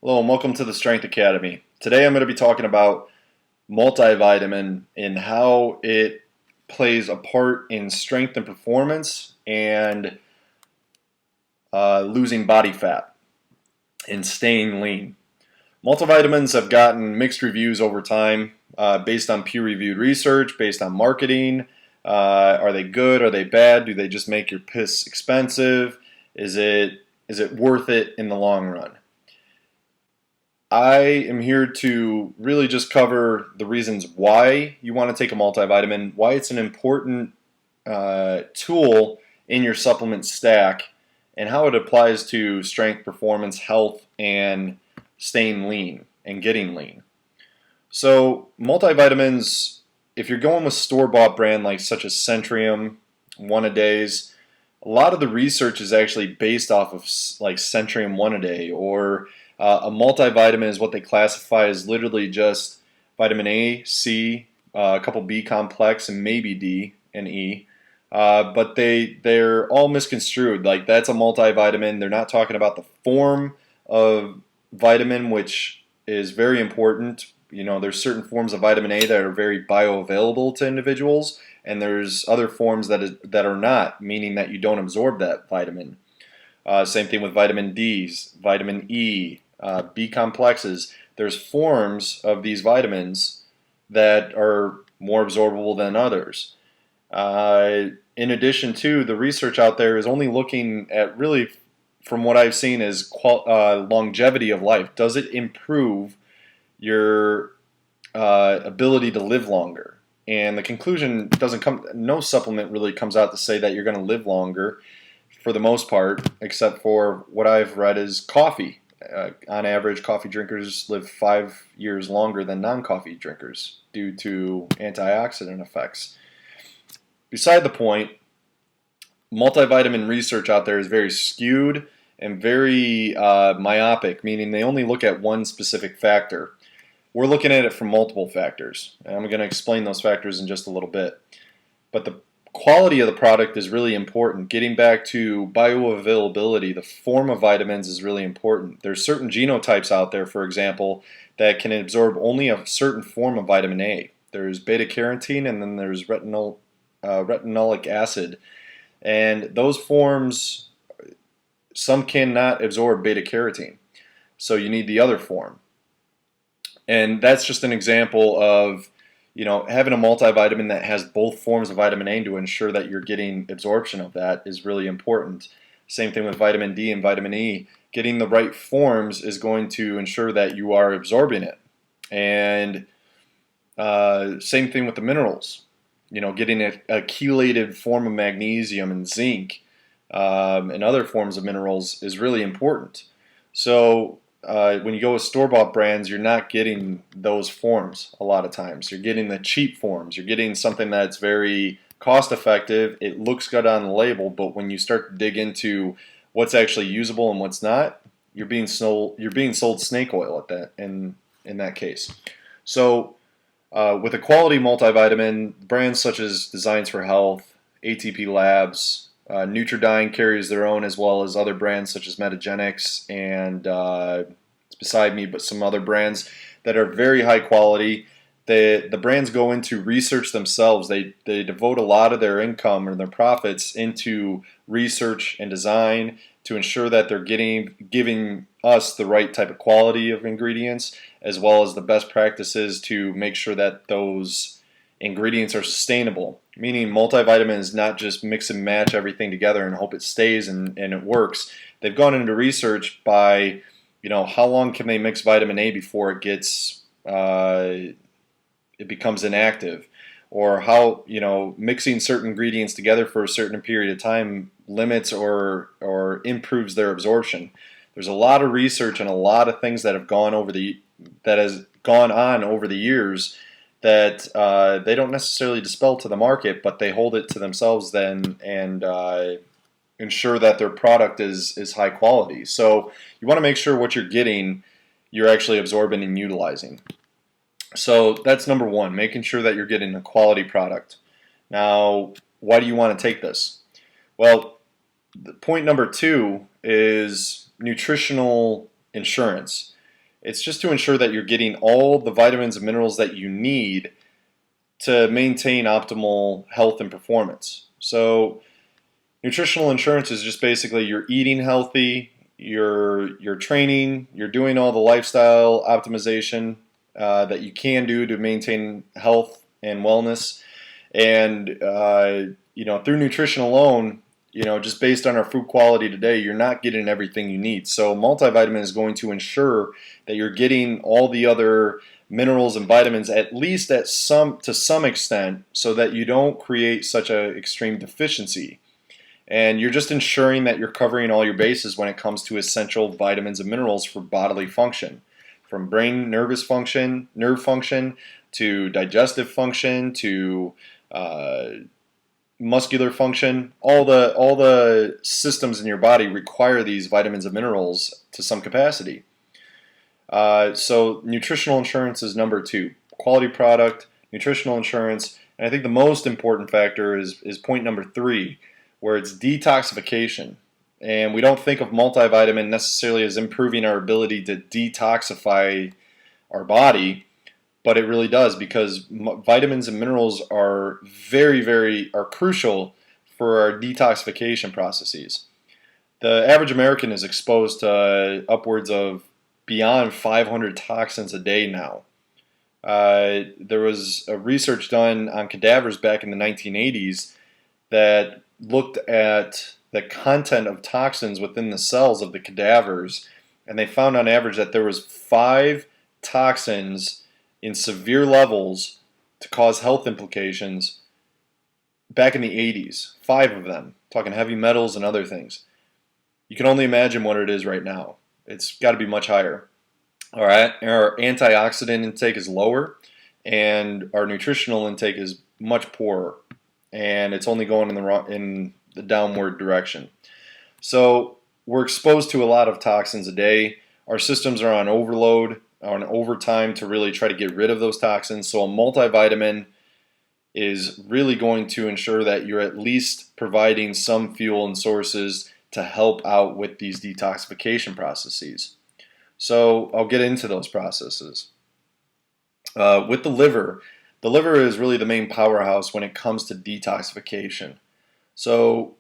Hello and welcome to the Strength Academy. Today I'm going to be talking about multivitamin and how it plays a part in strength and performance and losing body fat and staying lean. Multivitamins have gotten mixed reviews over time based on peer-reviewed research, based on marketing. Are they good? Are they bad? Do they just make your piss expensive? Is it worth it in the long run? I am here to really just cover the reasons why you want to take a multivitamin, why it's an important tool in your supplement stack, and how it applies to strength, performance, health, and staying lean and getting lean. So multivitamins, if you're going with store-bought brand like such as Centrium, One-A-Days, a lot of the research is actually based off of like Centrium One-A-Day, or a multivitamin is what they classify as literally just vitamin A, C, a couple B complex, and maybe D and E. But they're all misconstrued. Like, that's a multivitamin. They're not talking about the form of vitamin, which is very important. You know, there's certain forms of vitamin A that are very bioavailable to individuals, and there's other forms that are not, meaning that you don't absorb that vitamin. Same thing with vitamin D's, vitamin E, B complexes. There's forms of these vitamins that are more absorbable than others. In addition to, the research out there is only looking at, really, from what I've seen, is longevity of life. Does it improve your ability to live longer? And the conclusion doesn't come, no supplement really comes out to say that you're going to live longer for the most part, except for what I've read is coffee. On average, coffee drinkers live 5 years longer than non-coffee drinkers due to antioxidant effects. Beside the point, multivitamin research out there is very skewed and very myopic, meaning they only look at one specific factor. We're looking at it from multiple factors, and I'm going to explain those factors in just a little bit. But the quality of the product is really important. Getting back to bioavailability, the form of vitamins is really important. There's certain genotypes out there, for example, that can absorb only a certain form of vitamin A. There's beta-carotene, and then there's retinoic acid. And those forms, some cannot absorb beta-carotene. So you need the other form. And that's just an example of, you know, having a multivitamin that has both forms of vitamin A to ensure that you're getting absorption of that is really important. Same thing with vitamin D and vitamin E. Getting the right forms is going to ensure that you are absorbing it. And same thing with the minerals. You know, getting a chelated form of magnesium and zinc and other forms of minerals is really important. So when you go with store-bought brands, you're not getting those forms a lot of times. You're getting the cheap forms. You're getting something that's very cost-effective. It looks good on the label, but when you start to dig into what's actually usable and what's not, you're being sold snake oil at that in that case. So with a quality multivitamin, brands such as Designs for Health, ATP Labs, Nutridyne carries their own, as well as other brands such as Metagenics and it's beside me, but some other brands that are very high quality. The brands go into research themselves. They devote a lot of their income or their profits into research and design to ensure that they're giving us the right type of quality of ingredients, as well as the best practices to make sure that those ingredients are sustainable. Meaning multivitamin is not just mix and match everything together and hope it stays and it works. They've gone into research by, you know, how long can they mix vitamin A before it gets it becomes inactive, or how, you know, mixing certain ingredients together for a certain period of time limits or improves their absorption. There's a lot of research and a lot of things that have gone on over the years that they don't necessarily dispel to the market, but they hold it to themselves then and ensure that their product is high quality. So you want to make sure what you're getting, you're actually absorbing and utilizing. So that's number one, making sure that you're getting a quality product. Now, why do you want to take this? Well, point number two is nutritional insurance. It's just to ensure that you're getting all the vitamins and minerals that you need to maintain optimal health and performance. So nutritional insurance is just basically you're eating healthy, you're training, you're doing all the lifestyle optimization that you can do to maintain health and wellness, and through nutrition alone, just based on our food quality today, you're not getting everything you need. So multivitamin is going to ensure that you're getting all the other minerals and vitamins at least to some extent, so that you don't create such an extreme deficiency. And you're just ensuring that you're covering all your bases when it comes to essential vitamins and minerals for bodily function, from brain nerve function, to digestive function, to muscular function. All the systems in your body require these vitamins and minerals to some capacity. So nutritional insurance is number 2. Quality product, nutritional insurance, and I think the most important factor is point number 3, where it's detoxification. And we don't think of multivitamin necessarily as improving our ability to detoxify our body, but it really does, because vitamins and minerals are are crucial for our detoxification processes. The average American is exposed to upwards of beyond 500 toxins a day now. There was a research done on cadavers back in the 1980s that looked at the content of toxins within the cells of the cadavers, and they found on average that there was 5 toxins in severe levels to cause health implications back in the 80s. 5 of them, talking heavy metals and other things. You can only imagine what it is right now. It's got to be much higher. All right, our antioxidant intake is lower, and our nutritional intake is much poorer, and it's only going in the downward direction. So we're exposed to a lot of toxins a day. Our systems are on overload, on overtime to really try to get rid of those toxins. So a multivitamin is really going to ensure that you're at least providing some fuel and sources to help out with these detoxification processes. So I'll get into those processes. With the liver is really the main powerhouse when it comes to detoxification. So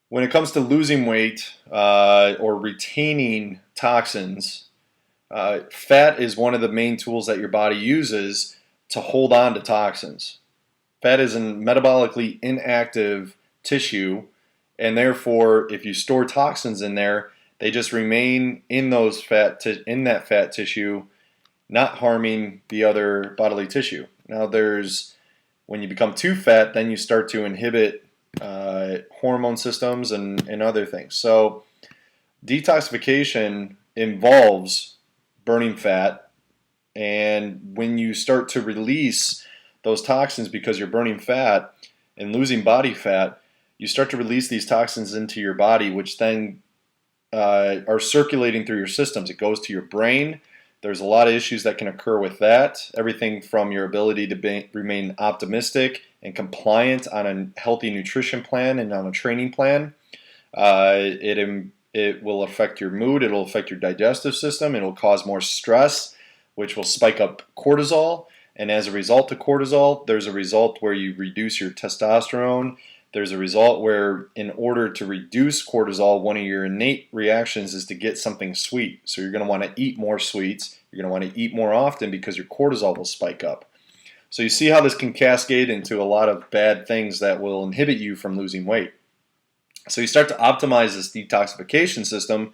when it comes to losing weight or retaining toxins, fat is one of the main tools that your body uses to hold on to toxins. Fat is a metabolically inactive tissue, and therefore, if you store toxins in there, they just remain in that fat tissue, not harming the other bodily tissue. Now, when you become too fat, then you start to inhibit hormone systems and other things. So detoxification involves burning fat, and when you start to release those toxins because you're burning fat and losing body fat, you start to release these toxins into your body, which then are circulating through your systems. It goes to your brain. There's a lot of issues that can occur with that. Everything from your ability to remain optimistic and compliant on a healthy nutrition plan and on a training plan. It will affect your mood. It'll affect your digestive system. It'll cause more stress, which will spike up cortisol. And as a result of cortisol, there's a result where you reduce your testosterone. There's a result where, in order to reduce cortisol, one of your innate reactions is to get something sweet. So you're going to want to eat more sweets. You're going to want to eat more often because your cortisol will spike up. So you see how this can cascade into a lot of bad things that will inhibit you from losing weight. So you start to optimize this detoxification system,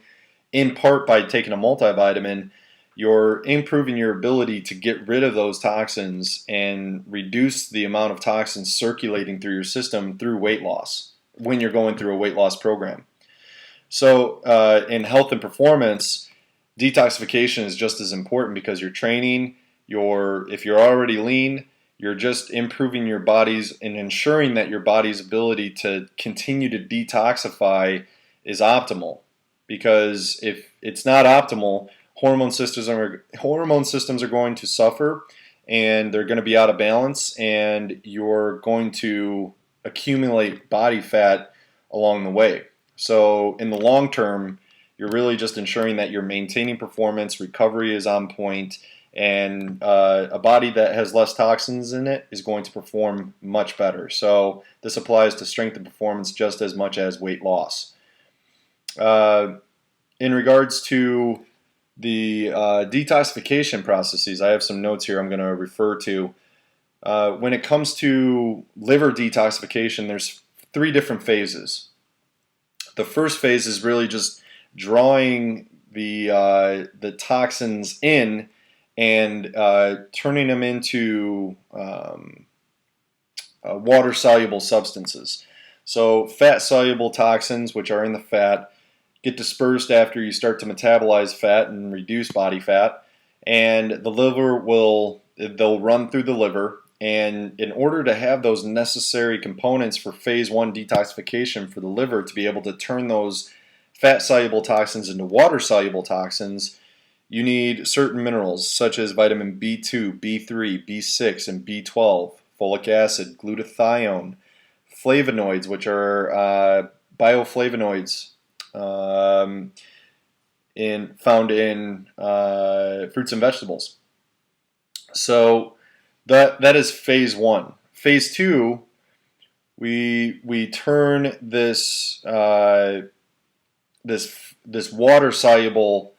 in part by taking a multivitamin. You're improving your ability to get rid of those toxins and reduce the amount of toxins circulating through your system through weight loss when you're going through a weight loss program. So in health and performance, detoxification is just as important, because you're training, if you're already lean, you're just improving your body's and ensuring that your body's ability to continue to detoxify is optimal. Because if it's not optimal, hormone systems are going to suffer, and they're going to be out of balance, and you're going to accumulate body fat along the way. So in the long term, You're really just ensuring that you're maintaining performance, recovery is on point, and a body that has less toxins in it is going to perform much better. So this applies to strength and performance just as much as weight loss. In regards to the detoxification processes, I have some notes here I'm going to refer to. When it comes to liver detoxification, there's 3 different phases. The first phase is really just drawing the toxins in and turning them into water-soluble substances. So fat-soluble toxins, which are in the fat, get dispersed after you start to metabolize fat and reduce body fat, and the liver they'll run through the liver. And in order to have those necessary components for phase 1 detoxification for the liver to be able to turn those fat-soluble toxins into water-soluble toxins, you need certain minerals such as vitamin B2, B3, B6, and B12, folic acid, glutathione, flavonoids, which are bioflavonoids found in fruits and vegetables. So that is phase 1. Phase 2, we turn this this water soluble,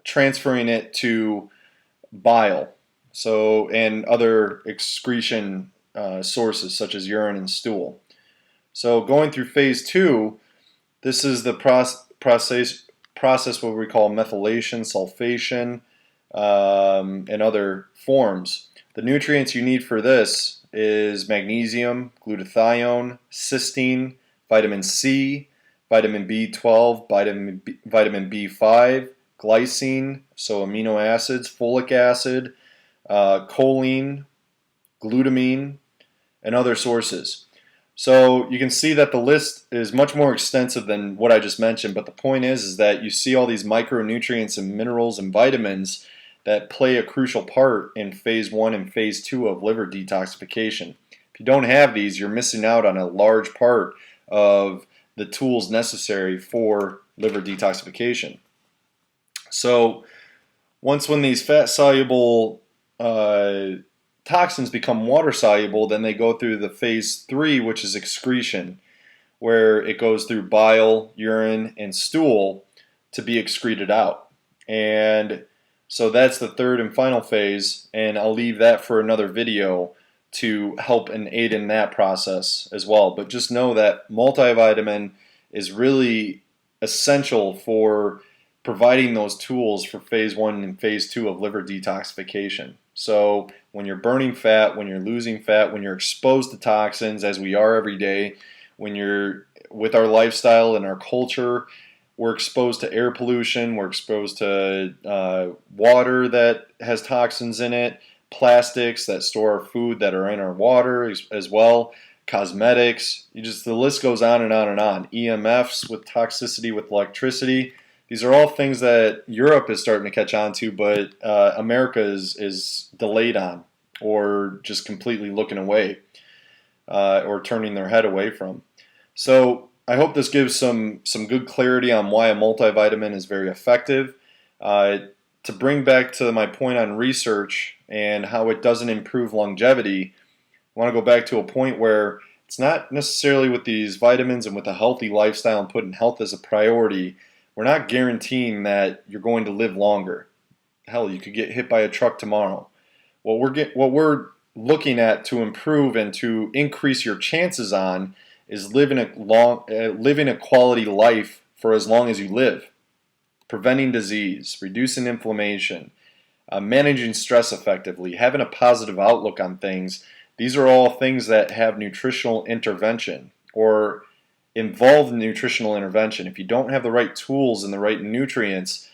transferring it to bile, so and other excretion sources such as urine and stool. So going through phase 2, this is the process what we call methylation, sulfation, and other forms. The nutrients you need for this is magnesium, glutathione, cysteine, vitamin C, vitamin B12, vitamin B5, glycine, so amino acids, folic acid, choline, glutamine, and other sources. So you can see that the list is much more extensive than what I just mentioned, but the point is that you see all these micronutrients and minerals and vitamins that play a crucial part in phase 1 and phase 2 of liver detoxification. If you don't have these, you're missing out on a large part of the tools necessary for liver detoxification. So when these fat-soluble toxins become water-soluble, then they go through the phase 3, which is excretion, where it goes through bile, urine, and stool to be excreted out. And so that's the third and final phase, and I'll leave that for another video to help and aid in that process as well. But just know that multivitamin is really essential for providing those tools for phase 1 and phase 2 of liver detoxification. So when you're burning fat, when you're losing fat, when you're exposed to toxins, as we are every day, when you're with our lifestyle and our culture, we're exposed to air pollution, we're exposed to water that has toxins in it, plastics that store our food that are in our water as well, cosmetics, the list goes on and on and on. EMFs with toxicity with electricity. These are all things that Europe is starting to catch on to, but America is delayed on, or just completely looking away, or turning their head away from. So I hope this gives some good clarity on why a multivitamin is very effective. To bring back to my point on research and how it doesn't improve longevity, I want to go back to a point where it's not necessarily with these vitamins and with a healthy lifestyle and putting health as a priority. We're not guaranteeing that you're going to live longer. Hell, you could get hit by a truck tomorrow. What we're looking at to improve and to increase your chances on is living a quality life for as long as you live, preventing disease, reducing inflammation, managing stress effectively, having a positive outlook on things. These are all things that have nutritional intervention or involve nutritional intervention. If you don't have the right tools and the right nutrients,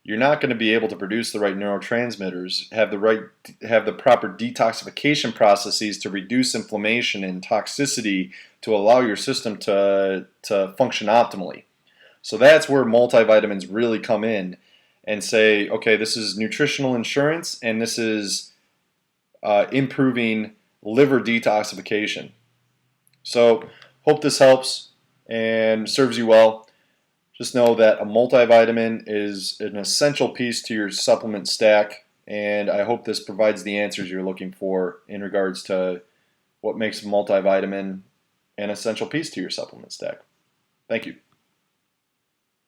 you're not going to be able to produce the right neurotransmitters, have the proper detoxification processes to reduce inflammation and toxicity to allow your system to function optimally. So that's where multivitamins really come in and say, okay, this is nutritional insurance and this is improving liver detoxification. So hope this helps. and serves you well. Just know that a multivitamin is an essential piece to your supplement stack, and I hope this provides the answers you're looking for in regards to what makes a multivitamin an essential piece to your supplement stack. Thank you.